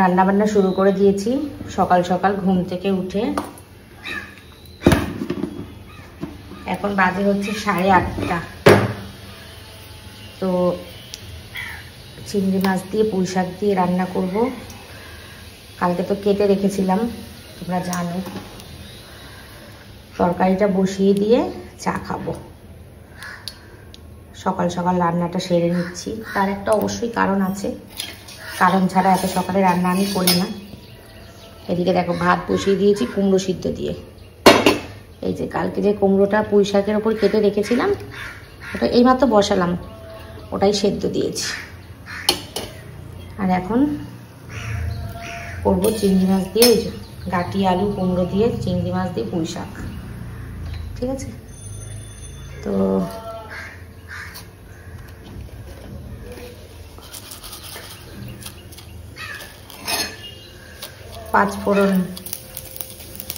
রান্না বান্না শুরু করে দিয়েছি সকাল সকাল ঘুম থেকে উঠে। এখন বাজে হচ্ছে 8:30। তো চিংড়ি মাছ দিয়ে পুঁই শাক দিয়ে রান্না করব। কালকে তো কেটে রেখেছিলাম, তোমরা জানো। তরকারিটা বসিয়ে দিয়ে চা খাবো। সকাল সকাল রান্নাটা সেরে নিচ্ছি, তার একটা অবশ্যই কারণ আছে। কারণ ছাড়া এত সকালে রান্না আমি করি না। এদিকে দেখো ভাত বসিয়ে দিয়েছি কুমড়ো সিদ্ধ দিয়ে। এই যে কালকে যে কুমড়োটা পুঁই শাকের ওপর কেটে রেখেছিলাম, ওটা এইমাত্র বসালাম, ওটাই সেদ্ধ দিয়েছি। আর এখন করবো চিংড়ি মাছ দিয়ে, ওই যে গাটি আলু কুমড়ো দিয়ে চিংড়ি মাছ দিয়ে পুঁই শাক। ঠিক আছে, তো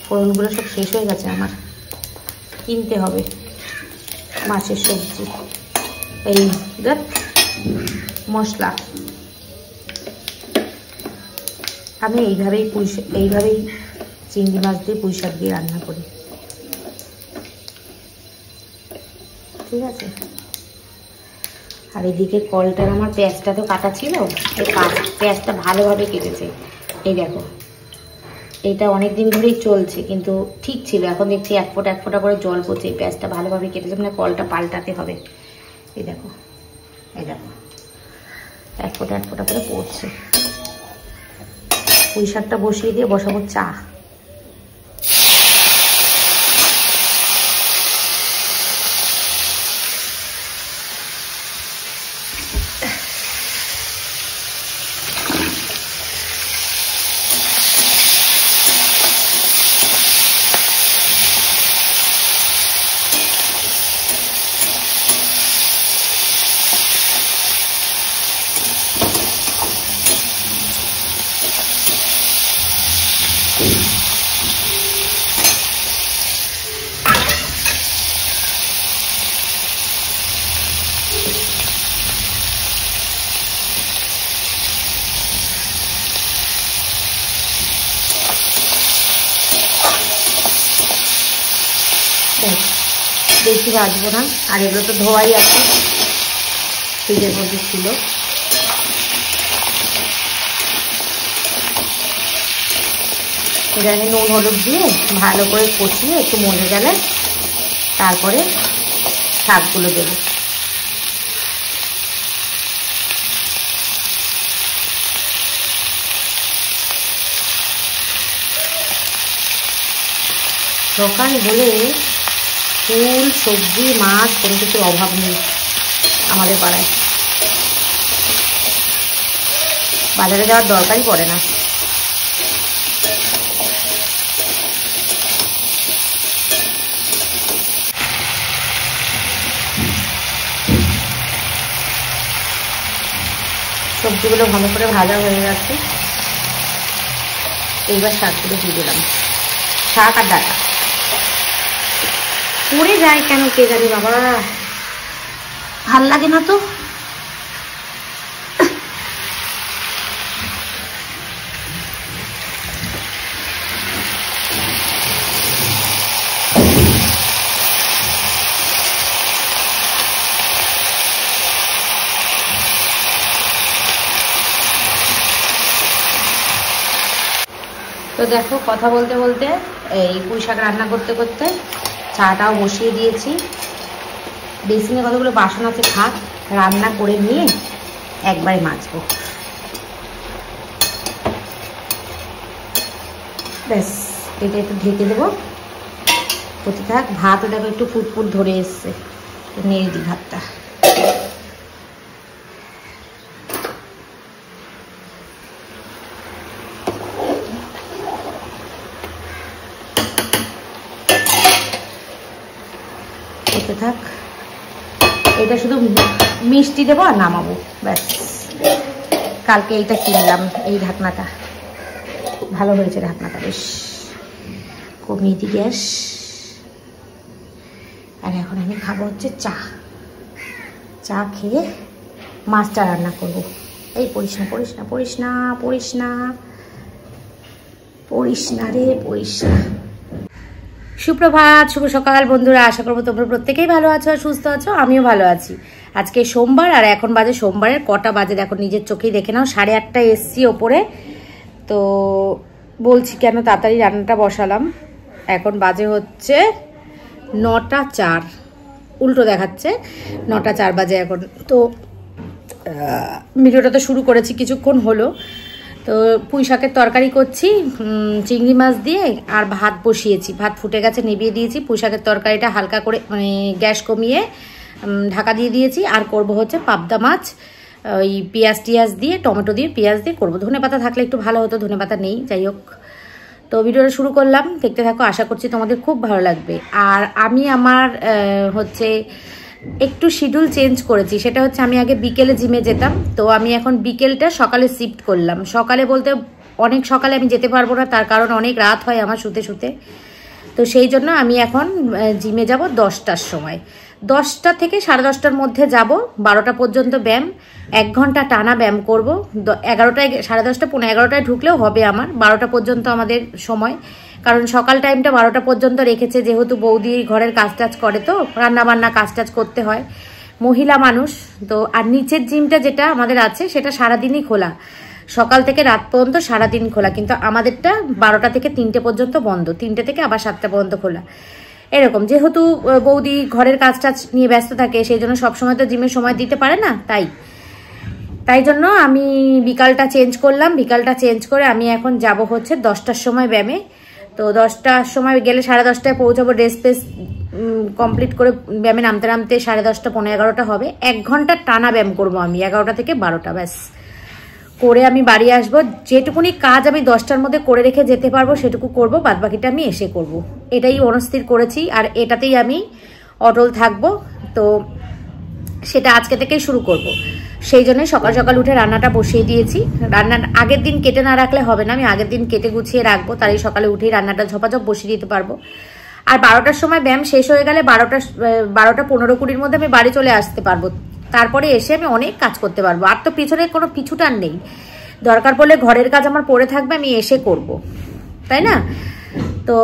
ফোড়নগুলো সব শেষ হয়ে গেছে আমার, কিনতে হবে মাছের সবজি। এই মশলা আমি এইভাবেই চিংড়ি মাছ দিয়ে পুঁই শাক দিয়ে রান্না করি। ঠিক আছে, আর এদিকে কলটার আমার পেঁয়াজটা তো কাটা ছিল, পেঁয়াজটা ভালোভাবে কেটেছে। এই দেখো, এইটা অনেক দিন ধরেই চলছে, কিন্তু ঠিক ছিল। এখন দেখছি এক ফোঁটা করে জল পড়ছে। এই পেঁয়াজটা ভালোভাবে কেটেছে, মানে কলটা পাল্টাতে হবে। এই দেখো এক ফোঁটা করে পড়ছে। পুঁই শাকটা বসিয়ে দিয়ে বসাবো চা। বেশি ভাজবো না, আর এগুলো তো ধোয়াই আছে, ফ্রিজের মধ্যে ছিল। এখানে নুন হলুদ দিয়ে ভালো করে কষিয়ে একটু মজে গেলে তারপরে শাকগুলো দেবো। সকাল হলে ফুল সবজি মাছ কোনো কিছুর অভাব নেই আমাদের পাড়ায়। বাজারে যাওয়ার দরকারই পড়ে না। সবজিগুলো ভালো করে ভাজা হয়ে গেছে, এইবার শাকগুলো দিয়ে দিলাম। শাক আর ডাটা পড়ে যায় কেন কে জানি বাবা, ভাল লাগে না তো। তো দেখো, কথা বলতে বলতে এই পুঁই শাক রান্না করতে করতে চাটাও বসিয়ে দিয়েছি। বেসিনে কতগুলো বাসন আছে, থাক, রান্না করে নিয়ে একবারে মাজবো। ব্যাস, এটা একটু ঢেকে দেবো, হতে থাক। ভাতও দেখো একটু ফুটফুট ধরে এসছে, নেড়ে দিই ভাতটা। থাক, এটা শুধু মিষ্টি দেবো আর নামাবো, ব্যাস। কালকে এইটা কিনলাম, এই ঢাকনাটা ভালো হয়েছে, ঢাকনাটা বেশ। কমিয়ে দিই গ্যাস। আর এখন আমি খাবো হচ্ছে চা। চা খেয়ে মাছটা রান্না করবো। এই পড়িস না, পড়িস না, পড়িস না, পড়িস না। পড়িস না রে, পড়িস না। সুপ্রভাত, শুভ সকাল বন্ধুরা। আশা করবো তোমরা প্রত্যেকেই ভালো আছো আর সুস্থ আছো। আমিও ভালো আছি। আজকে সোমবার আর এখন বাজে সোমবারের কটা বাজে দেখো, নিজের চোখেই দেখে নাও। 8:30টায় এসছি ওপরে। তো বলছি কেন তাড়াতাড়ি রান্নাটা বসালাম। এখন বাজে হচ্ছে 9টা 4, উল্টো দেখাচ্ছে 9টা 4 বাজে এখন। তো ভিডিওটা তো শুরু করেছি কিছুক্ষণ হলো। তো পুঁই শাকের তরকারি করছি চিংড়ি মাছ দিয়ে, আর ভাত বসিয়েছি। ভাত ফুটে গেছে, নিভিয়ে দিয়েছি। পুঁই শাকের তরকারিটা হালকা করে মানে গ্যাস কমিয়ে ঢাকা দিয়ে দিয়েছি। আর করব হচ্ছে পাবদা মাছ, ওই পেঁয়াজ টিয়াজ দিয়ে, টমেটো দিয়ে, পেঁয়াজ দিয়ে করবো। ধনেপাতা থাকলে একটু ভালো হতো, ধনেপাতা নেই, যাই হোক। তো ভিডিওটা শুরু করলাম, দেখতে থাকো। আশা করছি তোমাদের খুব ভালো লাগবে। আর আমি আমার হচ্ছে একটু শিডিউল চেঞ্জ করেছি। সেটা হচ্ছে আমি আগে বিকেলে জিমে যেতাম, তো আমি এখন বিকেলটা সকালে শিফট করলাম। সকালে বলতে অনেক সকালে আমি যেতে পারবো না, তার কারণ অনেক রাত হয় আমার শুতে শুতে। তো সেই জন্য আমি এখন জিমে যাব 10টার সময়। 10টা থেকে 10:30টার মধ্যে যাব। 12টা পর্যন্ত ব্যায়াম, 1 ঘন্টা টানা ব্যায়াম করবো। 11টায় 10:30 পৌনে 11টায় ঢুকলেও হবে আমার। 12টা পর্যন্ত আমাদের সময়, কারণ সকাল টাইমটা 12টা পর্যন্ত রেখেছে, যেহেতু বৌদি ঘরের কাজ টাজ করে, তো রান্না বান্না কাজ টাজ করতে হয়, মহিলা মানুষ তো। আর নিচের জিমটা যেটা আমাদের আছে সেটা সারাদিনই খোলা, সকাল থেকে রাত পর্যন্ত সারাদিন খোলা। কিন্তু আমাদেরটা 12টা থেকে 3টে পর্যন্ত বন্ধ, 3টে থেকে আবার 7টা পর্যন্ত খোলা। এরকম, যেহেতু বৌদি ঘরের কাজ টাজ নিয়ে ব্যস্ত থাকে, সেই জন্য সবসময় তো জিমে সময় দিতে পারে না। তাই জন্য আমি বিকালটা চেঞ্জ করলাম। বিকালটা চেঞ্জ করে আমি এখন যাব হচ্ছে 10টার সময় ব্যায়ামে। তো 10টার সময় গেলে 10:30টায় পৌঁছাবো। ড্রেস ফ্রেস কমপ্লিট করে ব্যায়ামে নামতে নামতে 10:30 পৌনে 11টা হবে। 1 ঘন্টা টানা ব্যায়াম করবো আমি, 11টা থেকে 12টা ব্যাস করে আমি বাড়ি আসবো। যেটুকুনি কাজ আমি 10টার মধ্যে করে রেখে যেতে পারবো সেটুকু করবো, বাদ বাকিটা আমি এসে করব। এটাই মনস্থির করেছি, আর এটাতেই আমি অটল থাকবো। তো সেটা আজকে থেকেই শুরু করব। সেই জন্যই সকাল সকাল উঠে রান্নাটা বসিয়ে দিয়েছি। রান্নার আগের দিন কেটে না রাখলে হবে না, আমি আগের দিন কেটে গুছিয়ে রাখবো, তারই সকালে উঠেই রান্নাটা ঝপাঝপ বসিয়ে দিতে পারবো। আর 12টার সময় ব্যায়াম শেষ হয়ে গেলে 12টা 15-20 মধ্যে আমি বাড়ি চলে আসতে পারবো। তারপরে এসে আমি অনেক কাজ করতে পারবো। আর তো পিছনে কোনো পিছুটান নেই, দরকার পড়লে ঘরের কাজ আমার পড়ে থাকবে, আমি এসে করব, তাই না? তো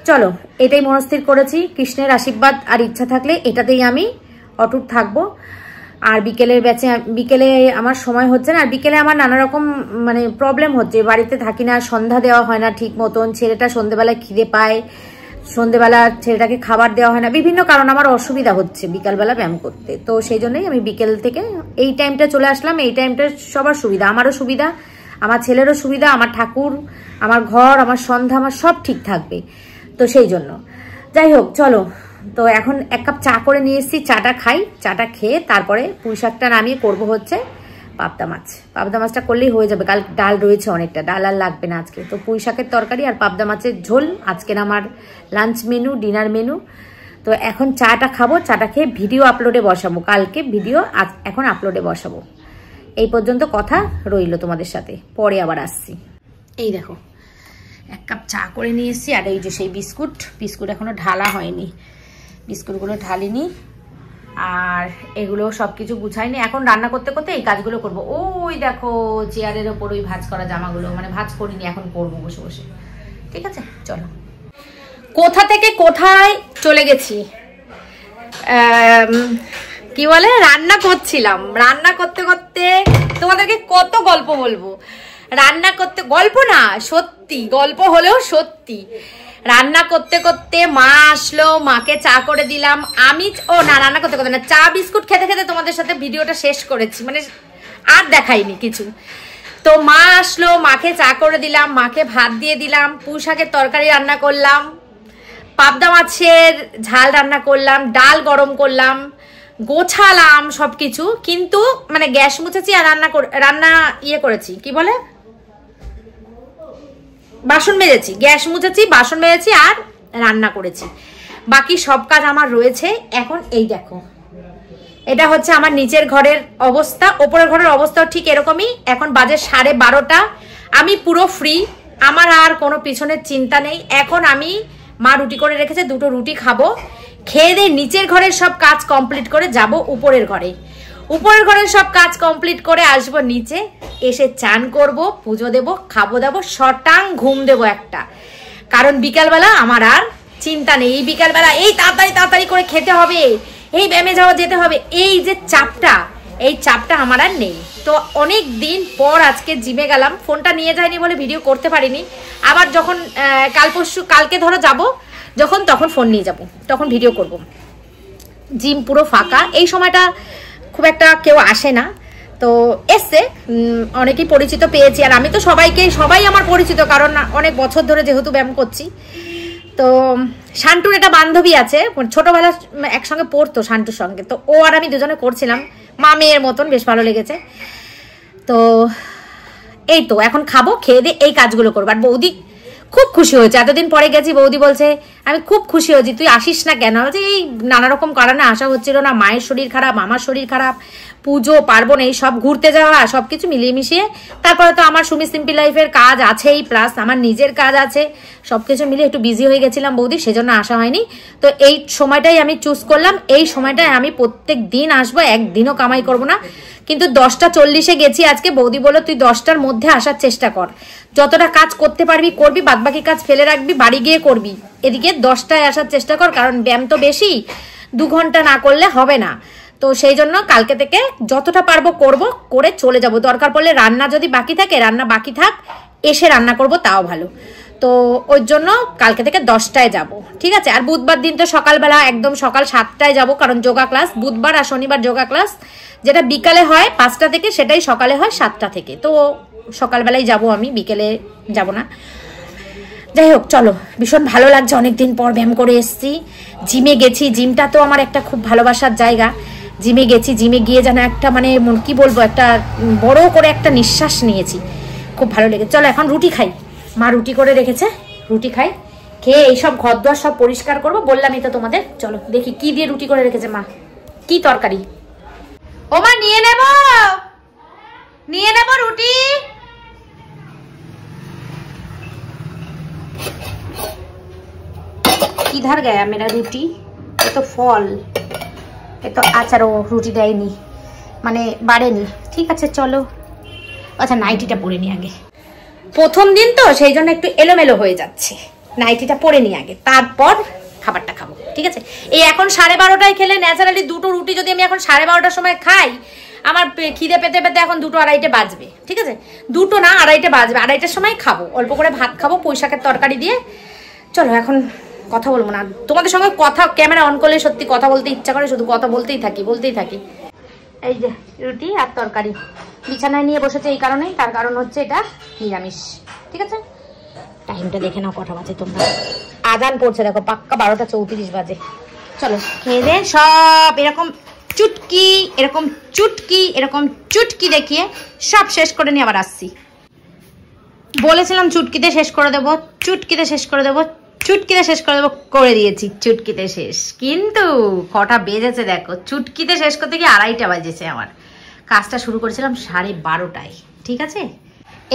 চলো, এটাই মনস্থির করেছি। কৃষ্ণের আশীর্বাদ আর ইচ্ছা থাকলে এটাতেই আমি অটুট থাকবো। আর বিকেলে আমার সময় হচ্ছে না। আর বিকেলে আমার নানা রকম মানে প্রবলেম হচ্ছে, বাড়িতে থাকি না, সন্ধ্যা দেওয়া হয় না ঠিক মতন, ছেলেটা সন্ধ্যেবেলায় খিদে পায়, সন্ধ্যেবেলা ছেলেটাকে খাবার দেওয়া হয় না, বিভিন্ন কারণ আমার অসুবিধা হচ্ছে বিকালবেলা ব্যায়াম করতে। তো সেই জন্যই আমি বিকেল থেকে এই টাইমটা চলে আসলাম। এই টাইমটা সবার সুবিধা, আমারও সুবিধা, আমার ছেলেরও সুবিধা, আমার ঠাকুর, আমার ঘর, আমার সন্ধ্যা, আমার সব ঠিক থাকবে। তো সেই জন্য যাই হোক, চলো। তো এখন 1 কাপ চা করে নিয়ে এসেছি, চাটা খাই। চাটা খেয়ে তারপরে পুঁই শাকটা নামিয়ে করবো হচ্ছে পাবদা মাছ। পাবদা মাছটা করলেই হয়ে যাবে, কাল ডাল রয়েছে অনেকটা, ডাল আর লাগবে না আজকে। তো পুঁই শাকের তরকারি আর পাবদা মাছের ঝোল আজকের আমার লাঞ্চ মেনু, ডিনার মেনু। তো এখন চাটা খাবো, চাটা খেয়ে ভিডিও আপলোডে বসাবো। কালকে ভিডিও এখন আপলোডে বসাবো। এই পর্যন্ত কথা রইল তোমাদের সাথে, পরে আবার আসছি। এই দেখো 1 কাপ চা করে নিয়ে এসেছি। আর এই যে সেই বিস্কুট এখনো ঢালা হয়নি, বিস্কুটগুলো ঢালিনি। আর এগুলো সবকিছু গুছাইনি। এখন রান্না করতে করতে এই কাজগুলো করব। ওই দেখো চেয়ারের ওপর ওই ভাঁজ করা জামাগুলো, মানে ভাঁজ করিনি, এখন করবো বসে বসে। ঠিক আছে, চলো। কোথা থেকে কোথায় চলে গেছি, কি বলে, রান্না করছিলাম। রান্না করতে করতে তোমাদেরকে কত গল্প বলবো। রান্না করতে, গল্প না সত্যি, গল্প হলেও সত্যি। রান্না করতে করতে মা আসলো, মাকে চা করে দিলাম। আমি রান্না করতে করতে না, চা বিস্কুট খেতে খেতে তোমাদের সাথে ভিডিওটা শেষ করেছি, মানে আর দেখাইনি কিছু। তো মা আসলো, মাকে চা করে দিলাম, মাকে ভাত দিয়ে দিলাম, পুঁই শাকের তরকারি রান্না করলাম, পাবদা মাছের ঝাল রান্না করলাম, ডাল গরম করলাম, গোছালাম সবকিছু। কিন্তু মানে গ্যাস মুছেছি আর রান্না করেছি, কি বলে, বাসন মেজেছি, গ্যাস মুছেছি, বাসন মেজেছি আর রান্না করেছি। বাকি সব কাজ আমার রয়েছে। এখন এই দেখো, এটা হচ্ছে আমার নিচের ঘরের অবস্থা। ওপরের ঘরের অবস্থাও ঠিক এরকমই। এখন বাজে 12:30। আমি পুরো ফ্রি, আমার আর কোনো পিছনের চিন্তা নেই। এখন আমি, মা রুটি করে রেখেছে, 2টো রুটি খাবো, খেয়ে দিয়ে নিচের ঘরের সব কাজ কমপ্লিট করে যাব উপরের ঘরে। উপরের ঘরের সব কাজ কমপ্লিট করে আসবো নিচে, এসে চান করব, পুজো দেব, খাবো দাবো, শটাং ঘুম দেবো একটা। কারণ বিকালবেলা আমার আর চিন্তা নেই। এই বিকালবেলা এই তাড়াতাড়ি করে খেতে হবে, এই ব্যায়ামে যাওয়া যেতে হবে, এই যে চাপটা, এই চাপটা আমার আর নেই। তো অনেক দিন পর আজকে জিমে গেলাম, ফোনটা নিয়ে যাইনি বলে ভিডিও করতে পারিনি। আবার যখন কালকে ধরো যাব যখন, তখন ফোন নিয়ে যাব, তখন ভিডিও করব। জিম পুরো ফাঁকা, এই সময়টা খুব একটা কেউ আসে না। তো এসছে, অনেকেই পরিচিত পেয়েছি। আর আমি তো সবাই আমার পরিচিত, কারণ অনেক বছর ধরে যেহেতু ব্যায়াম করছি। তো শান্টুর একটা বান্ধবী আছে, ছোটবেলা একসঙ্গে পড়তো শান্টুর সঙ্গে, তো ও আর আমি দুজনে করছিলাম, মা মেয়ের মতন, বেশ ভালো লেগেছে। তো এই তো এখন খাবো, খেয়ে দিয়ে এই কাজগুলো করবো। আর বৌদি খুব খুশি হয়েছে, এতদিন পরে গেছি, বৌদি বলছে আমি খুব খুশি হয়েছি, তুই আসিস না কেন? বলছে এই নানা রকম কারণে আসা হচ্ছিল না, মায়ের শরীর খারাপ, আমার শরীর খারাপ, পুজো পার্বণ, এই সব ঘুরতে যাওয়া, সবকিছু মিলিয়ে মিশিয়ে, তারপরে তো আমার সুমি সিম্পল লাইফের কাজ আছেই, প্লাস আমার নিজের কাজ আছে, সবকিছু মিলিয়ে একটু বিজি হয়ে গেছিলাম বৌদি, সেজন্য আসা হয়নি। তো এই সময়টাই আমি চুজ করলাম, এই সময়টায় আমি প্রত্যেক দিন আসবো, একদিনও কামাই করব না। কিন্তু 10:40 গেছি আজকে, বৌদি বলল তুই 10টার মধ্যে আসার চেষ্টা কর, যতটা কাজ করতে পারবি করবি, বাদবাকি কাজ ফেলে রাখবি, বাড়ি গিয়ে করবি। এদিকে 10টায় আসার চেষ্টা কর, কারণ ব্যায়াম তো বেশি, 2 ঘন্টা না করলে হবে না। তো সেই জন্য কালকে থেকে যতটা পারবো করব, করে চলে যাব। দরকার পড়লে রান্না যদি বাকি থাকে, রান্না বাকি থাক, এসে রান্না করব, তাও ভালো। তো ওই জন্য কালকে থেকে 10টায় যাব, ঠিক আছে? আর বুধবার দিন তো সকালবেলা একদম সকাল 7টায় যাব, কারণ যোগা ক্লাস বুধবার আর শনিবার যোগা ক্লাস যেটা বিকালে হয় 5টা থেকে, সেটাই সকালে হয় 7টা থেকে। তো সকালবেলায় যাব আমি, বিকেলে যাব না। যাই হোক, চলো, ভীষণ ভালো লাগছে, অনেকদিন পর ব্যায়াম করে এসেছি। জিমে গেছি, জিমটা তো আমার একটা খুব ভালোবাসার জায়গা। জিমে গেছি, জিমে গিয়ে যেন একটা মানে কি বলবো, একটা বড় করে একটা নিঃশ্বাস নিয়েছি, খুব ভালো লেগেছে। চলো এখন রুটি খাই, মা রুটি করে রেখেছে, রুটি খাই, খেয়ে এইসব ঘর দোয়ার সব পরিষ্কার করবো, বললামই তো তোমাদের। চলো দেখি কি দিয়ে রুটি করে রেখেছে মা, কি তরকারি। ও মা নিয়ে নেব রুটি। किधर गया मेरा রুটি? এ তো ফল, এ তো আচারও রুটি দেয়নি, মানে বাড়েনি। ঠিক আছে চলো, আচ্ছা নাইটিটা পরে নি আগে, প্রথম দিন তো সেই জন্য একটু এলোমেলো হয়ে যাচ্ছে, নাইটিটা পরে নি আগে, তারপর খাবারটা খাবো, ঠিক আছে? এই এখন 12:30টায় খেলে, ন্যাচারালি 2টো রুটি যদি আমি এখন 12:30টার সময় খাই, আমার খিদে পেতে পেতে এখন 2টো 2:30 বাজবে, ঠিক আছে? 2টো না 2:30 বাজবে, 2:30টার সময় খাবো, অল্প করে ভাত খাবো পুঁইশাকের তরকারি দিয়ে। চলো এখন কথা বলবো না তোমাদের সঙ্গে, কথা ক্যামেরা অন করলে সত্যি কথা বলতে ইচ্ছা করে, শুধু কথা বলতেই থাকি। এই যে রুটি আর তরকারি বিছানায় নিয়ে বসেছে, এই কারণেই, তার কারণ হচ্ছে এটা নিরামিষ, ঠিক আছে? টাইমটা দেখে নাও কটা বাজে তোমরা, আজান পড়ছে দেখো, পাক্কা 12:34 বাজে। চলো খেয়ে দে সব এরকম চুটকি দেখিয়ে সব শেষ করে নিয়ে আবার আসছি। বলেছিলাম চুটকিতে শেষ করে দেবো, করে দিয়েছি, চুটকিতে শেষ। কিন্তু কটা বেজেছে দেখো, চুটকিতে শেষ করতে গিয়ে 2:30 বাজেছে আমার। কাজটা শুরু করেছিলাম 12:30টায়, ঠিক আছে?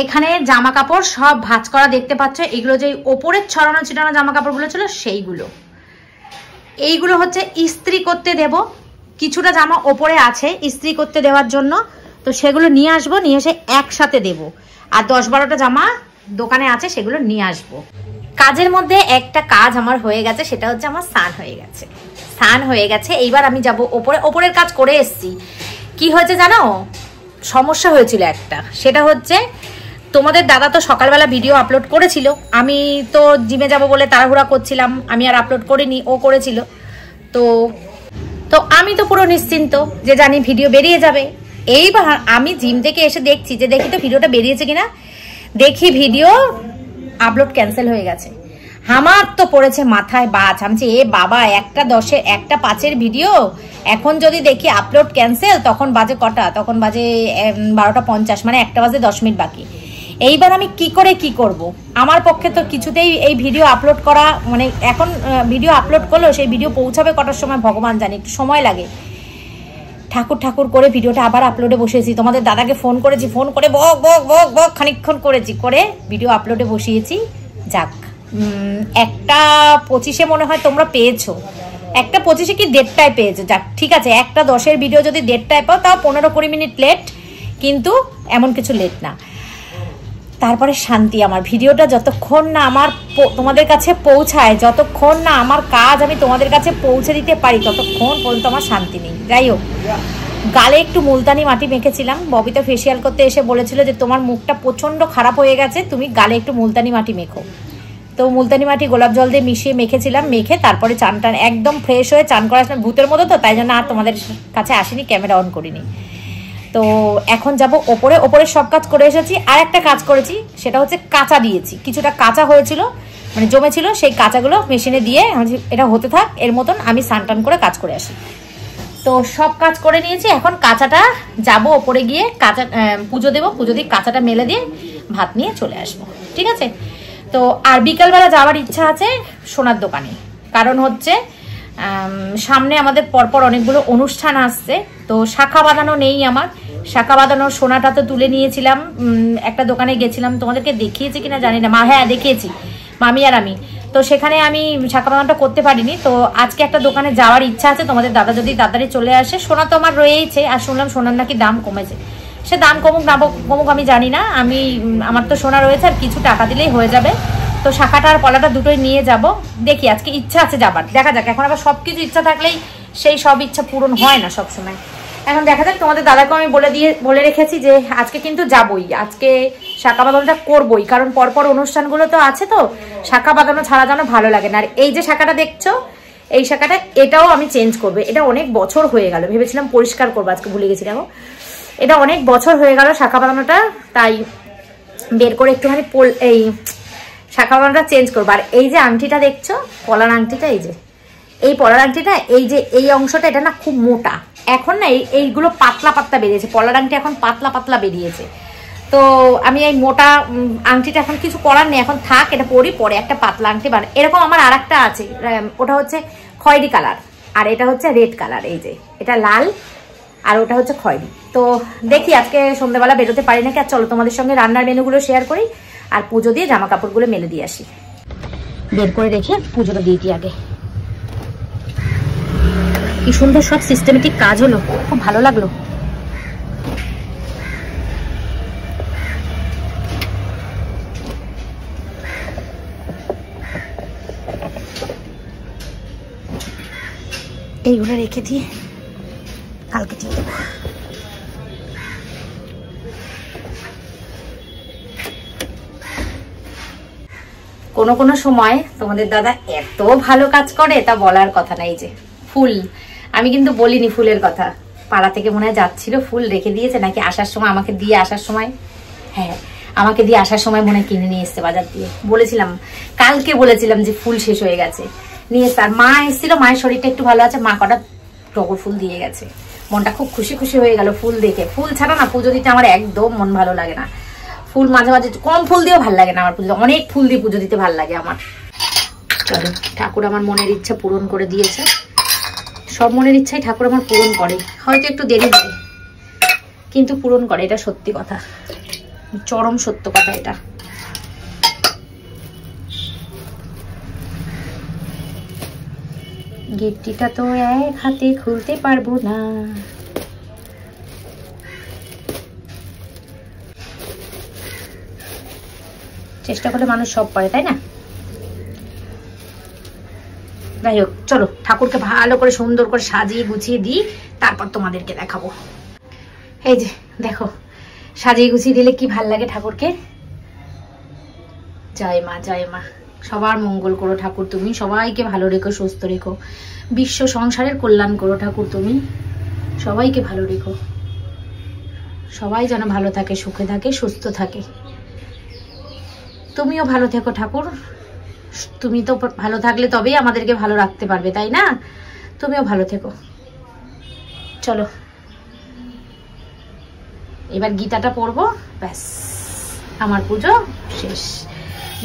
এখানে জামা কাপড় সব ভাঁজ করা দেখতে পাচ্ছ, এগুলো যে ওপরের ছড়ানো ছিটানো জামা কাপড়গুলো ছিল সেইগুলো, এইগুলো হচ্ছে ইস্ত্রি করতে দেব। কিছুটা জামা ওপরে আছে ইস্ত্রি করতে দেওয়ার জন্য, তো সেগুলো নিয়ে আসবো, নিয়ে এসে একসাথে দেব। আর 10-12টা জামা দোকানে আছে, সেগুলো নিয়ে আসবো। কাজের মধ্যে একটা কাজ আমার হয়ে গেছে, সেটা হচ্ছে আমার স্নান হয়ে গেছে। এইবার আমি যাব ওপরের কাজ করে এসছি। কি হয়েছে জানো, সমস্যা হয়েছিল একটা, সেটা হচ্ছে তোমাদের দাদা তো সকালবেলা ভিডিও আপলোড করেছিল, আমি তো জিমে যাব বলে তাড়াহুড়া করছিলাম, আমি আর আপলোড করিনি, ও করেছিল। তো আমি তো পুরো নিশ্চিন্ত যে জানি ভিডিও বেরিয়ে যাবে। এইবার আমি জিম থেকে এসে দেখি তো ভিডিওটা বেরিয়েছে কিনা, দেখি ভিডিও আপলোড ক্যান্সেল হয়ে গেছে। আমার তো পড়েছে মাথায় বাজ, আমি এ বাবা, 1:10 ভিডিও এখন যদি দেখি আপলোড ক্যান্সেল, তখন বাজে কটা, তখন বাজে 12:50, মানে 1টা বাজে 10 মিনিট বাকি। এইবার আমি কি করব? আমার পক্ষে তো কিছুতেই এই ভিডিও আপলোড করা, মানে এখন ভিডিও আপলোড করলেও সেই ভিডিও পৌঁছাবে কটার সময় ভগবান জানে, একটু সময় লাগে। ঠাকুর করে ভিডিওটা আবার আপলোডে বসিয়েছি, তোমাদের দাদাকে ফোন করেছি, ফোন করে বক খানিকক্ষণ করেছি, করে ভিডিও আপলোডে বসিয়েছি। যাক, 1:25 মনে হয় তোমরা পেয়েছো, একটা 25-এ কি 1:30টায় পেয়েছে, যাক ঠিক আছে, একটা 10-এর ভিডিও যদি 1:30টায় পাও তাও 15-20 মিনিট লেট, কিন্তু এমন কিছু লেট না। তারপরে শান্তি, আমার ভিডিওটা যতক্ষণ না আমার তোমাদের কাছে পৌঁছায়, যতক্ষণ না আমার কাজ আমি তোমাদের কাছে পৌঁছে দিতে পারি, ততক্ষণ পর্যন্ত আমার শান্তি নেই। যাই হোক, গালে একটু মুলতানি মাটি মেখেছিলাম। ববিতা ফেসিয়াল করতে এসে বলেছিল যে তোমার মুখটা প্রচণ্ড খারাপ হয়ে গেছে, তুমি গালে একটু মুলতানি মাটি মেখো। তো মুলতানি মাটি গোলাপ জল দিয়ে মিশিয়ে মেখেছিলাম, মেখে তারপরে চান টান একদম ফ্রেশ হয়ে চান করার সময় ভূতের মতো, তো তাই জন্য আর তোমাদের কাছে আসিনি, ক্যামেরা অন করিনি। তো এখন যাব ওপরে, ওপরের সব কাজ করে এসেছি। আর একটা কাজ করেছি, সেটা হচ্ছে কাঁচা দিয়েছি, কিছুটা কাঁচা হয়েছিল, মানে জমেছিল, সেই কাঁচাগুলো মেশিনে দিয়ে এটা হতে থাক, এর মতন আমি স্নান টান করে কাজ করে আসি। তো সব কাজ করে নিয়েছি, এখন কাঁচাটা যাব ওপরে গিয়ে কাঁচা পুজো দেবো, পুজো দিয়ে কাঁচাটা মেলে দিয়ে ভাত নিয়ে চলে আসবো, ঠিক আছে। তো আর বিকালবেলা যাওয়ার ইচ্ছা আছে সোনার দোকানে, কারণ হচ্ছে সামনে আমাদের পরপর অনেকগুলো অনুষ্ঠান আসছে। তো শাখা বাঁধানো নেই আমার, শাখা বাঁধানোর সোনাটা তো তুলে নিয়েছিলাম, একটা দোকানে গেছিলাম, তোমাদেরকে দেখিয়েছি কিনা জানি না, হ্যাঁ দেখিয়েছি, মামি আর আমি। তো সেখানে আমি শাখা বাঁধানোটা করতে পারিনি। তো আজকে একটা দোকানে যাওয়ার ইচ্ছা আছে, তোমাদের দাদা যদি তাড়াতাড়ি চলে আসে। সোনা তো আমার রয়েইছে, আর শুনলাম সোনার নাকি দাম কমেছে, সে দাম কমুক না কমুক আমি জানি না, আমার তো সোনা রয়েছে, আর কিছু টাকা দিলেই হয়ে যাবে। তো শাখাটা আর পলাটা দুটোই নিয়ে যাব, দেখি আজকে ইচ্ছা আছে যাবার, দেখা যাক। এখন আবার সবকিছু ইচ্ছা থাকলেই সেই সব ইচ্ছা পূরণ হয় না সব সময়। এখন দেখা যাক, তোমাদের দাদাকে আমি বলে রেখেছি যে আজকে কিন্তু যাবই, আজকে শাখা বাঁধানোটা করবই, কারণ পরপর অনুষ্ঠানগুলো তো আছে, তো শাখা বাঁধানো ছাড়া যেন ভালো লাগে না। আর এই যে শাখাটা দেখছো, এই শাখাটা এটাও আমি চেঞ্জ করবো, এটা অনেক বছর হয়ে গেল, ভেবেছিলাম পরিষ্কার করবো, আজকে ভুলে গেছিলাম। এটা অনেক বছর হয়ে গেল শাখা বাঁধানোটা, তাই বের করে একটুখানি এই শাখা বাঁধানোটা চেঞ্জ করবো। আর এই যে আংটিটা দেখছো, পলার আংটিটা, এই যে এই পলার আংটিটা, এই যে এই অংশটা, এটা না খুব মোটা, এখন না এইগুলো পাতলা পাতলা বেরিয়েছে, পলার আংটি এখন পাতলা পাতলা বেরিয়েছে। তো আমি এই মোটা আংটিটা এখন কিছু করার নেই, এখন থাক, এটা পরি, পরে একটা পাতলা আংটি বানাই। এরকম আমার আর একটা আছে, ওটা হচ্ছে খয়েরি কালার, আর এটা হচ্ছে রেড কালার, এই যে এটা লাল, আর ওটা হচ্ছে খয়েরি। তো দেখি আজকে সন্ধ্যাবেলা বেরোতে পারি নাকি। আর চলো তোমাদের সঙ্গে রান্নার মেনুগুলো শেয়ার করি, আর পুজো দিয়ে জামা কাপড়গুলো মেলে দিয়ে আসি। বের করে রেখে পুজোটা দিয়ে দিই আগে। কি সুন্দর সব সিস্টেমেটিক কাজ হলো, খুব ভালো লাগলো। এইগুলো রেখে দিয়ে কালকে দিয়ে দেবো। কোনো কোনো সময় তোমাদের দাদা এত ভালো কাজ করে, তা বলার কথা নাই। যে ফুল, আমি কিন্তু বলিনি ফুলের কথা, পাড়া থেকে মনে হয় যাচ্ছিল, ফুল রেখে দিয়েছে নাকি আসার সময়, আমাকে দিয়ে আসার সময়, হ্যাঁ আমাকে দিয়ে আসার সময় মনে হয় কিনে নিয়ে এসছে বাজার দিয়ে। বলেছিলাম, কালকে বলেছিলাম যে ফুল শেষ হয়ে গেছে, নিয়ে এসছে। আর মা এসেছিল, মায়ের শরীরটা একটু ভালো আছে, মা কটা টগর ফুল দিয়ে গেছে। মনটা খুব খুশি খুশি হয়ে গেল ফুল দেখে। ফুল ছাড়া না পুজো দিতে আমার একদম মন ভালো লাগে না। ফুল মাঝে মাঝে কম ফুল দিয়েও ভালো লাগে না আমার পুজো, অনেক ফুল দিয়ে পুজো দিতে ভালো লাগে আমার। চলো, ঠাকুর আমার মনের ইচ্ছা পূরণ করে দিয়েছে, সব মনের ইচ্ছাই ঠাকুর আমার পূরণ করে, হয়তো একটু দেরি হয় কিন্তু পূরণ করে, এটা সত্যি কথা, চরম সত্য কথা এটা। গেটটিটা তো এক হাতে খুলতে পারবো না, চেষ্টা করলে মানুষ সব পারে, তাই না? যাই হোক, চলো ঠাকুরকে ভালো করে সুন্দর করে সাজিয়ে গুছিয়ে দিই, তারপর তোমাদেরকে দেখাবো। এই যে দেখো, সাজিয়ে গুছিয়ে দিলে কি ভাল লাগে ঠাকুরকে। জয় মা, জয় মা, সবার মঙ্গল করো ঠাকুর তুমি, সবাইকে ভালো রেখো, সুস্থ রেখো, বিশ্ব সংসারের কল্যাণ করো ঠাকুর তুমি, সবাইকে ভালো রেখো, সবাই যেন ভালো থাকে, সুখে থাকে, সুস্থ থাকে। তুমিও ভালো থেকো ঠাকুর, তুমি তো ভালো থাকলে তবেই আমাদেরকে ভালো রাখতে পারবে, তাই না? তুমিও ভালো থেকো। চলো এবার গীতাটা পড়বো, ব্যাস আমার পুজো শেষ।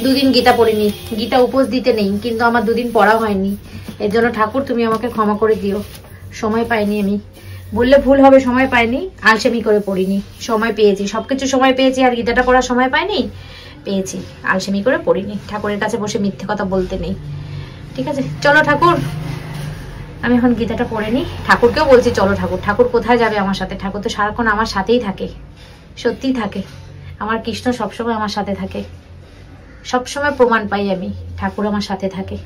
দুদিন গীতা পড়িনি, গীতা উপোস দিতে নেই, কিন্তু আমার দুদিন পড়া হয়নি, এর জন্য ঠাকুর তুমি আমাকে ক্ষমা করে দিও। সময় পাইনি, আমি বললে ভুল হবে, সময় পাইনি, আলসেমি করে পড়িনি, সময় পেয়েছি, সবকিছু সময় পেয়েছি, আর গীতাটা পড়ার সময় পাইনি, পেয়েছি, আলসেমি করে পড়িনি। ঠাকুরের কাছে বসে মিথ্যে কথা বলতে নেই, ঠিক আছে? চলো ঠাকুর, আমি এখন গীতাটা পড়ে নিই। ঠাকুরকেও বলছি চলো ঠাকুর, ঠাকুর কোথায় যাবে আমার সাথে, ঠাকুর তো সারাক্ষণ আমার সাথেই থাকে, সত্যিই থাকে। আমার কৃষ্ণ সবসময় আমার সাথে থাকে, সবসময় প্রমাণ পাই আমি ঠাকুর আমার সাথে থাকে।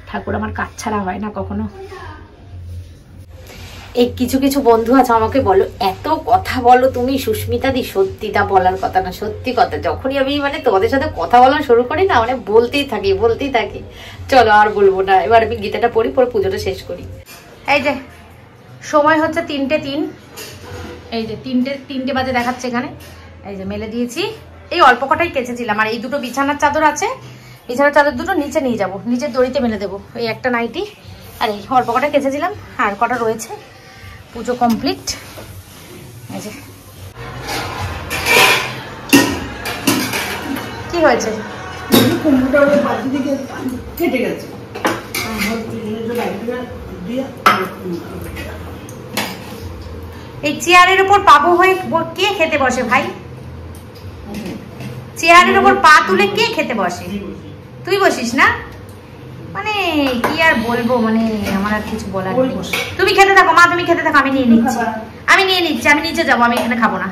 ঠাকুর আমার কাজ ছাড়া হয় না কখনো। এই কিছু কিছু বন্ধু আছে আমাকে বলো, এত কথা বলো তুমি সুস্মিতা দি, সত্যি তা বলার কথা না, সত্যি কথা। যখনই আমি মানে তোমাদের সাথে কথা বলা শুরু করি না, মানে বলতেই থাকি। চলো আর বলবো না, এবার আমি গীতাটা পড়ি, পরে পুজোটা শেষ করি। এই যে সময় হচ্ছে 3:03, এই যে 3টে বাজে দেখাচ্ছে এখানে। এই যে মেলে দিয়েছি, এই অল্প কটাই কেচেছিলাম। আর এই দুটো বিছানার চাদর আছে, বিছানার চাদর দুটো নিচে নিয়ে যাবো, নিচের দড়িতে মেলে দেবো। এই একটা নাইটি আর এই অল্প কটা কেচেছিলাম, আর কটা রয়েছে। পুজো কমপ্লিট। এই যে কি হয়েছে, এই চেয়ারের উপর পাবো হয়ে কে খেতে বসে ভাই? চেয়ারের উপর পা তুলে কে খেতে বসে? তুই বসিস না? মানে কি আর বলবো, মানে আমার আর কিছু বলার নেই। তুমি খেতে থাকো মা, তুমি খেতে থাকো, আমি নিয়ে নিচ্ছি। আমি নিচে যাবো, আমি এখানে খাবো না।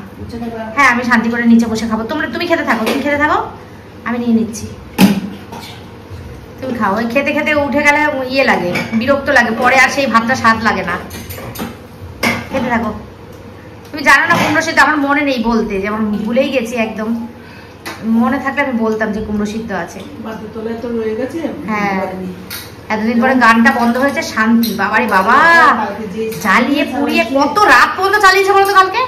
হ্যাঁ আমি শান্তি করে নিচে বসে খাবো। তুমি খেতে থাকো, আমি নিয়ে নিচ্ছি। তুমি খাও। ওই খেতে খেতে উঠে গেলে ইয়ে লাগে, বিরক্ত লাগে, পরে আর সেই ভাতটা স্বাদ লাগে না। খেতে থাকো। তুমি জানো না কুমড়ো সিদ্ধ আমার মনে নেই বলতে, যেমন ভুলেই গেছি একদম। মনে থাকলে আমি বলতাম যে কুমড়ো সিদ্ধ আছে। হ্যাঁ এতদিন পরে গানটা বন্ধ হয়েছে, শান্তি। বাবারে বাবা, জ্বালিয়ে পুড়িয়ে কত রাত পর্যন্ত চালিয়েছে বলতো কালকে?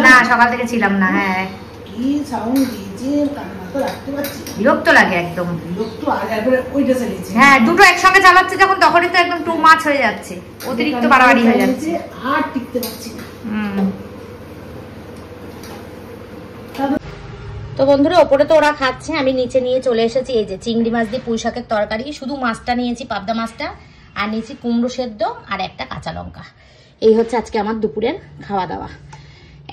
না সকাল থেকে ছিলাম না। হ্যাঁ বিরক্ত লাগে একদম। হ্যাঁ দুটো একসঙ্গে চালাচ্ছে যখন, তখনই তো একদম টু মাছ হয়ে যাচ্ছে, অতিরিক্ত বাড়াবাড়ি হয়ে যাচ্ছে। আর টিকতে পারছি না। তো বন্ধুরা ওপরে তো ওরা খাচ্ছে, আমি নিচে নিয়ে চলে এসেছি। এই যে চিংড়ি মাছ দিয়ে পুঁই শাকের তরকারি, শুধু মাছটা নিয়েছি, পাবদা মাছটা, আর নিয়েছি কুমড়ো সেদ্ধ আর একটা কাঁচা লঙ্কা। এই হচ্ছে আজকে আমার দুপুরের খাওয়া দাওয়া।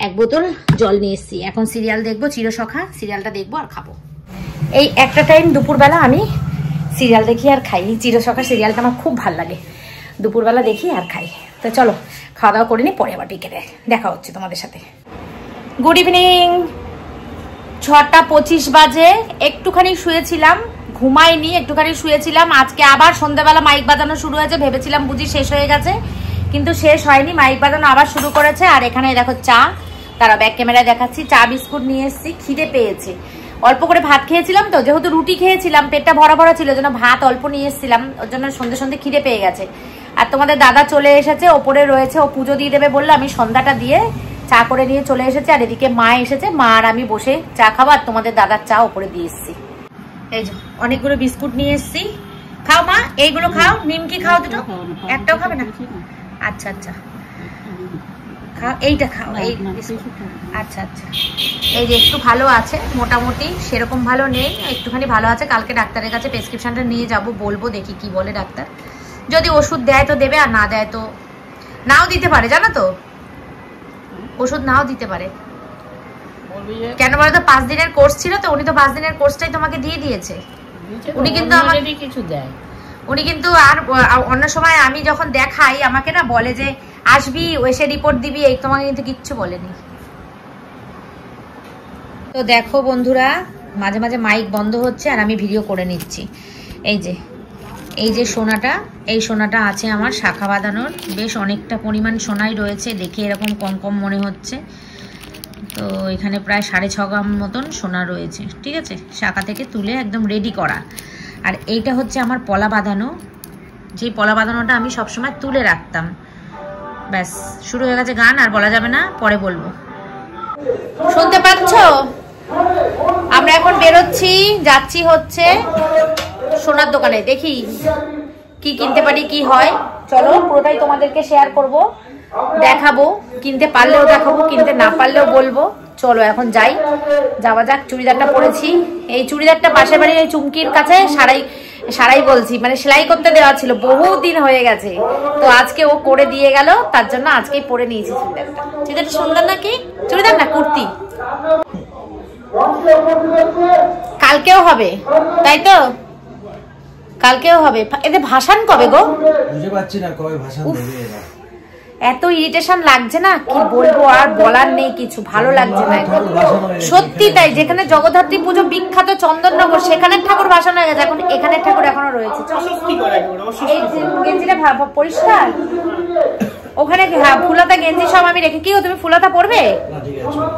1 বোতল জল নিয়ে এসেছি। এখন সিরিয়াল দেখবো, চিরসখা সিরিয়ালটা দেখবো আর খাবো। এই একটা টাইম দুপুরবেলা আমি সিরিয়াল দেখি আর খাই। চিরসখা সিরিয়ালটা আমার খুব ভালো লাগে, দুপুরবেলা দেখি আর খাই। তো চলো খাওয়া দাওয়া করে নি, পরে আবার বিকেলে দেখা হচ্ছে তোমাদের সাথে। Good evening. 6:25 বাজে। একটুখানি শুয়েছিলাম, ঘুমাইনি, একটুখানি শুয়েছিলাম। আজকে আবার সন্ধ্যাবেলা মাইক বাজানো শুরু হয়েছে, ভেবেছিলাম বুঝি শেষ হয়ে গেছে, কিন্তু শেষ হয়নি, মাইক বাজানো আবার শুরু করেছে। আর এখানে দেখো চা, তারা ব্যাক ক্যামেরায় দেখাচ্ছি, চা বিস্কুট নিয়ে এসেছি। খিদে পেয়েছে, অল্প করে ভাত খেয়েছিলাম তো, যেহেতু রুটি খেয়েছিলাম পেটটা ভরা ভরা ছিল, জন্য ভাত অল্প নিয়ে এসেছিলাম, ওর জন্য সন্ধ্যে সন্ধ্যে খিদে পেয়ে গেছে। আর তোমাদের দাদা চলে এসেছে, ওপরে রয়েছে, ও পুজো দিয়ে দেবে বললো, আমি সন্ধ্যাটা দিয়ে চা করে নিয়ে চলে এসেছে। আর এদিকে মা এসেছে, মা আর আমি বসে চা খাবো, আর তোমাদের দাদার চা ওপরে দিয়ে এসেছি। এই যে অনেকগুলো বিস্কুট নিয়ে এসেছি, খাও মা, এইগুলো খাও। নিমকি খাও দুটো, একটাও খাবে না? আচ্ছা আচ্ছা খাও, এইটা খাও, এই আচ্ছা আচ্ছা। এই যে একটু ভালো আছে, মোটামুটি সেরকম ভালো নেই, একটুখানি ভালো আছে। কালকে ডাক্তারের কাছে প্রেসক্রিপশনটা নিয়ে যাব, বলবো দেখি কি বলে ডাক্তার। যদি ওষুধ দেয় তো দেবে, আর না দেয় তো নাও দিতে পারে, জানো তো, ওষুধ নাও দিতে পারে। কেন বলো তো, 5 দিনের কোর্স ছিল তো, উনি তো 5 দিনের কোর্সটাই তোমাকে দিয়ে দিয়েছে। উনি কিন্তু আমাকে কিছু দেয়, উনি কিন্তু আর অন্য সময় আমি যখন দেখাই আমাকে না বলে যে আসবি এসে রিপোর্ট দিবি, এই তোমাকে কিন্তু কিচ্ছু বলেনি। তো দেখো বন্ধুরা, মাঝে মাঝে মাইক বন্ধ হচ্ছে আর আমি ভিডিও করে নিচ্ছি। এই যে সোনাটা, এই সোনাটা আছে আমার শাখা বাঁধানোর, বেশ অনেকটা পরিমাণ সোনাই রয়েছে, দেখে এরকম কম কম মনে হচ্ছে। তো এখানে প্রায় 6.5 গ্রাম মতন সোনা রয়েছে, ঠিক আছে, শাখা থেকে তুলে একদম রেডি করা। আর এইটা হচ্ছে আমার পলা বাঁধানো, যেই পলা বাঁধানোটা আমি সবসময় তুলে রাখতাম। ব্যাস শুরু হয়ে গেছে গান, আর বলা যাবে না, পরে বলবো। শুনতে পাচ্ছ? আমরা এখন বেরোচ্ছি, যাচ্ছি হচ্ছে সোনার দোকানে, দেখি কি কিনতে পারি, কি হয়। চলো পুরোটাই তোমাদেরকে শেয়ার করব, দেখাবো, কিনতে পারলেও দেখাবো, কিনতে না পারলেও বলবো। চলো এখন যাই, যাওয়া যাক। চুড়িদারটা পরেছি, এই চুড়িদারটা পাশের বাড়ির এই চুমকির কাছে সারাই বলছি, মানে সেলাই করতে দেওয়া ছিল, বহুদিন হয়ে গেছে, তো আজকে ও করে দিয়ে গেল, তার জন্য আজকেই পরে নিয়েছি চুড়িদারটা। চুড়িদারটা সুন্দর নাকি? চুড়িদার না, কুর্তি। কালকেও হবে তাই তো? কালকেও হবে। এতে ভাসান কবে গো? বুঝতে পারছি না কবে ভাসান দেবে এরা। এত ইরিটেশন লাগছে না, কি বলবো, আর বলার নেই কিছু, ভালো লাগছে না সত্যি। তাই যেখানে জগদ্ধাত্রী পুজো বিখ্যাত চন্দননগর, সেখানে ঠাকুর ভাসানো হয়ে গেছে, এখন এখানে ঠাকুর এখনো রয়েছে। এই গেঞ্জিটা পরিষ্কার, ওখানে হ্যাঁ ফুলাতা গেঞ্জি সব আমি রেখে। কি তুমি ফুলাতা পরবে?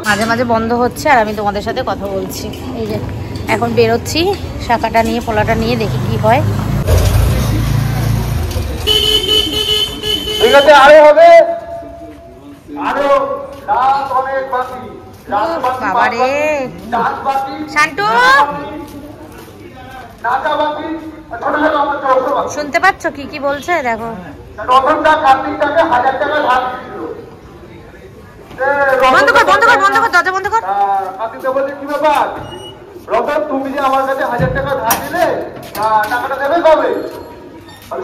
মাঝে মাঝে বন্ধ হচ্ছে আর আমি তোমাদের সাথে কথা বলছি। এই যে এখন বেরোচ্ছি শাখাটা নিয়ে, পোলাটা নিয়ে, দেখি কি হয়। আরো হবে, বাবারে শান্টু, শুনতে পাচ্ছ কি কি বলছে? দেখো বন্ধ কর, বন্ধ কর, বন্ধ কর, দরজা বন্ধ কর। কি ব্যাপার রতন, তুমি যে আমার কাছে 1000 টাকা ধার দিলে, টাকাটা দেবে কবে?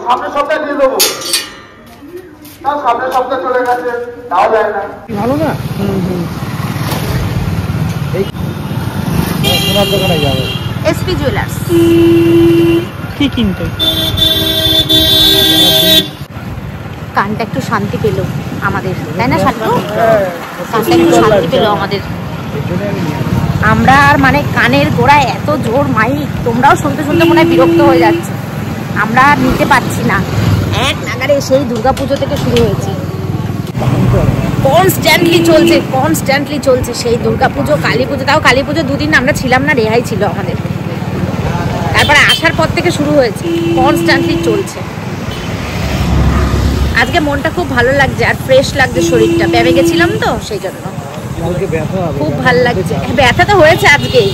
সামনের সপ্তাহে দিয়ে দেবো। সামনের সপ্তাহে চলে গেছে, তাও যায় না। ভালো না? এই সোনার দোকানে যাবে, এসপি জুয়েলার্স। কি কিনতে? কানটা একটু শান্তি পেল আমাদের, তাই না শান্টু? কানটা একটু শান্তি পেল আমাদের। আমরা আর মানে কানের গোড়ায় এত জোর মাইক, তোমরাও শুনতে শুনতে মনে হয় বিরক্ত হয়ে যাচ্ছে। আমরা আর নিতে পারছি না, এক নাগারে সেই দুর্গাপুজো থেকে শুরু হয়েছে, কনস্ট্যান্টলি চলছে সেই দুর্গাপুজো, কালী পুজো। তাও কালী পুজো 2 দিন আমরা ছিলাম না, রেহাই ছিল আমাদের। তারপরে আসার পর থেকে শুরু হয়েছে, কনস্ট্যান্টলি চলছে। আজকে মনটা খুব ভালো লাগছে আর ফ্রেশ লাগছে শরীরটা, ব্যায়ামে গেছিলাম তো সেই জন্য খুব ভালো লাগছে। ব্যথা তো হয়েছে আজকেই।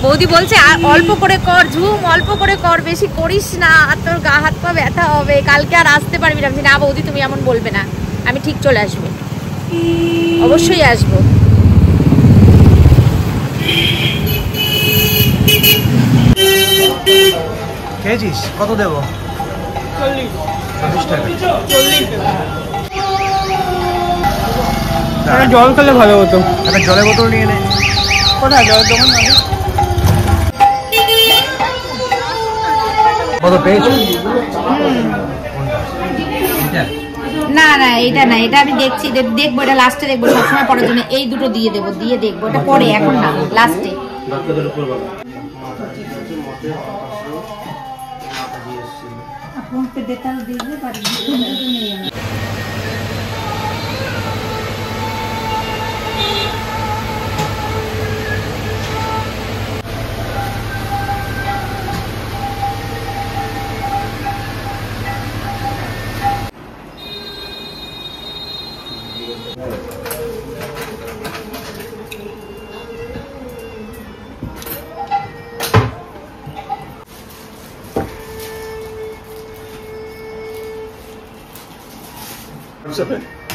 বৌদি বলছে আর অল্প করে কর ঝুম, অল্প করে কর, বেশি করিস না, আর তোর গা হাত পা ব্যথা হবে, কালকে আর আসতে পারবি না। না বৌদি তুমি এমন বলবে না, আমি ঠিক চলে আসবো, অবশ্যই আসবো। খেয়েছিস? কত দেবো? 40 টাকা। জল খেলে ভালো হতো, একটা জলের বোতল নিয়ে নে। কোথায় জলের দোকান? কত পেয়েছো? না না এটা না, এটা আমি দেখছি, দেখবো, এটা লাস্টে দেখবো, সবসময় পরের জন্য এই দুটো দিয়ে দেবো, দিয়ে দেখবো, এটা পরে, এখন না, লাস্টে।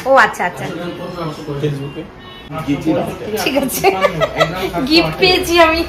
ও আচ্ছা আচ্ছা, ঠিক আছে, গিফট পেয়েছি আমি।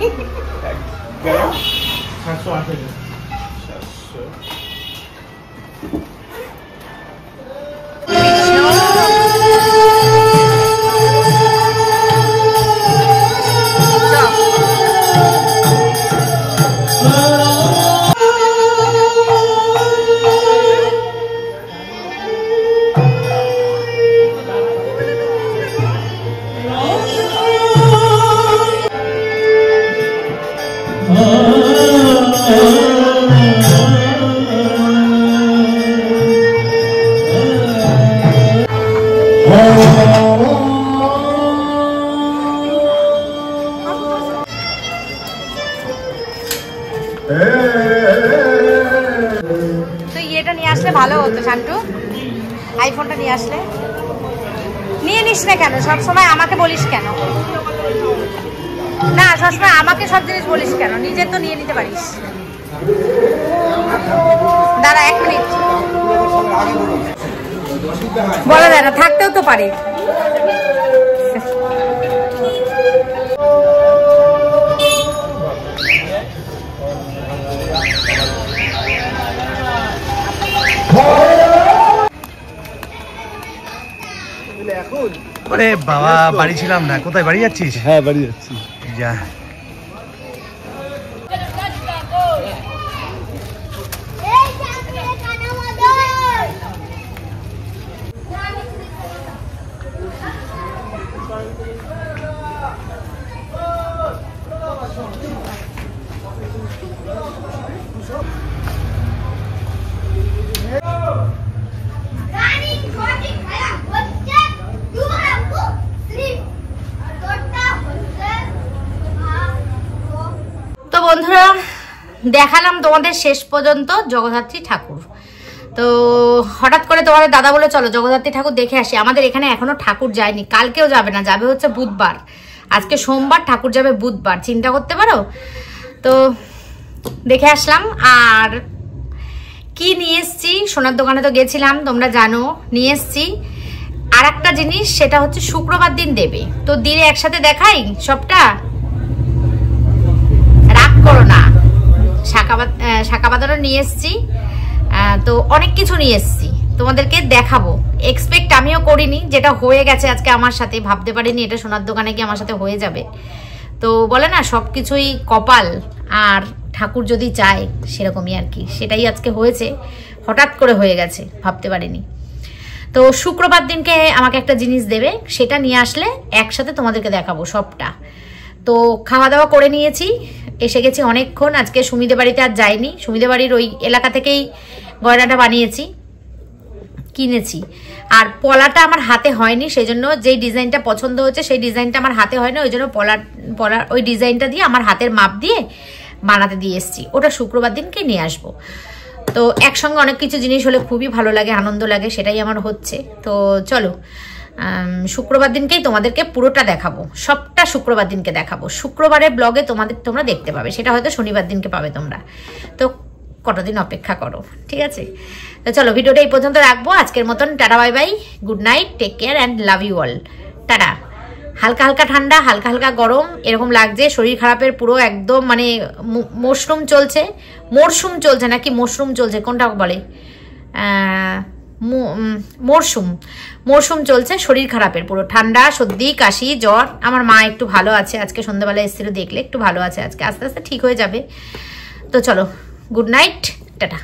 ভালো হতো শান্টু, আইফোনটা নিয়ে আসলে। নিয়ে নিস না কেন, সবসময় আমাকে বলিস কেন? না সবসময় আমাকে সব জিনিস বলিস কেন, নিজের তো নিয়ে নিতে পারিস। দাঁড়া 1 মিনিট, বলা যায় না, থাকতেও তো পারে। আরে বাবা, বাড়ি ছিলাম না। কোথায় বাড়ি যাচ্ছিস? হ্যাঁ বাড়ি যাচ্ছি। যা। বন্ধুরা, দেখালাম তোমাদের শেষ পর্যন্ত জগদ্ধাত্রী ঠাকুর। তো হঠাৎ করে তোমাদের দাদা বলে চলো জগদ্ধাত্রী ঠাকুর দেখে আসি। আমাদের এখানে এখনো ঠাকুর যায়নি, কালকেও যাবে না, যাবে হচ্ছে বুধবার। আজকে সোমবার, ঠাকুর যাবে বুধবার, চিন্তা করতে পারো। তো দেখে আসলাম। আর কি নিয়ে এসছি, সোনার দোকানে তো গেছিলাম, তোমরা জানো, নিয়ে এসছি আর একটা জিনিস, সেটা হচ্ছে শুক্রবার দিন দেবে। তো দিলে একসাথে দেখাই সবটা, রাগ করো না। শাঁখা বাঁধানো নিয়ে এসছি, তো অনেক কিছু নিয়ে এসছি, তোমাদেরকে দেখাবো। এক্সপেক্ট আমিও করিনি, যেটা হয়ে গেছে আজকে আমার সাথে, ভাবতে পারিনি এটা সোনার দোকানে গিয়ে আমার সাথে হয়ে যাবে। তো বলে না সবকিছুই কপাল, আর ঠাকুর যদি চায় সেরকমই আর কি, সেটাই আজকে হয়েছে, হঠাৎ করে হয়ে গেছে, ভাবতে পারিনি। তো শুক্রবার দিনকে আমাকে একটা জিনিস দেবে, সেটা নিয়ে আসলে একসাথে তোমাদেরকে দেখাবো সবটা। তো খাওয়া দাওয়া করে নিয়েছি, এসে গেছি অনেকক্ষণ। আজকে সুমিদে বাড়িতে আর যাইনি, সুমিদে বাড়ির ওই এলাকা থেকেই গয়নাটা বানিয়েছি, কিনেছি। আর পলাটা আমার হাতে হয়নি, সেই জন্য যেই ডিজাইনটা পছন্দ হচ্ছে সেই ডিজাইনটা আমার হাতে হয়নি, ওই জন্য পলার ওই ডিজাইনটা দিয়ে আমার হাতের মাপ দিয়ে বানাতে দিয়ে এসছি। ওটা শুক্রবার দিনকে নিয়ে আসবো। তো একসঙ্গে অনেক কিছু জিনিস হলে খুবই ভালো লাগে, আনন্দ লাগে, সেটাই আমার হচ্ছে। তো চলো শুক্রবার দিনকেই তোমাদেরকে পুরোটা দেখাবো, সবটা শুক্রবার দিনকে দেখাবো। শুক্রবারের ব্লগে তোমরা দেখতে পাবে, সেটা হয়তো শনিবার দিনকে পাবে তোমরা। তো কটা দিন অপেক্ষা করো, ঠিক আছে? তো চলো ভিডিওটা এই পর্যন্ত রাখবো আজকের মতন। Tata, bye bye, good night, take care and love you all, tata. হালকা হালকা ঠান্ডা, হালকা হালকা গরম এরকম লাগছে, শরীর খারাপের পুরো একদম মানে মরশুম চলছে নাকি মশরুম চলছে, কোনটা বলে, মরশুম চলছে, শরীর খারাপের পুরো, ঠান্ডা, সর্দি, কাশি, জ্বর। আমার মা একটু ভালো আছে, আজকে সন্ধ্যাবেলা এসেছিল, দেখলে একটু ভালো আছে, আজকে আস্তে আস্তে ঠিক হয়ে যাবে। তো চলো, গুড নাইট, টাটা।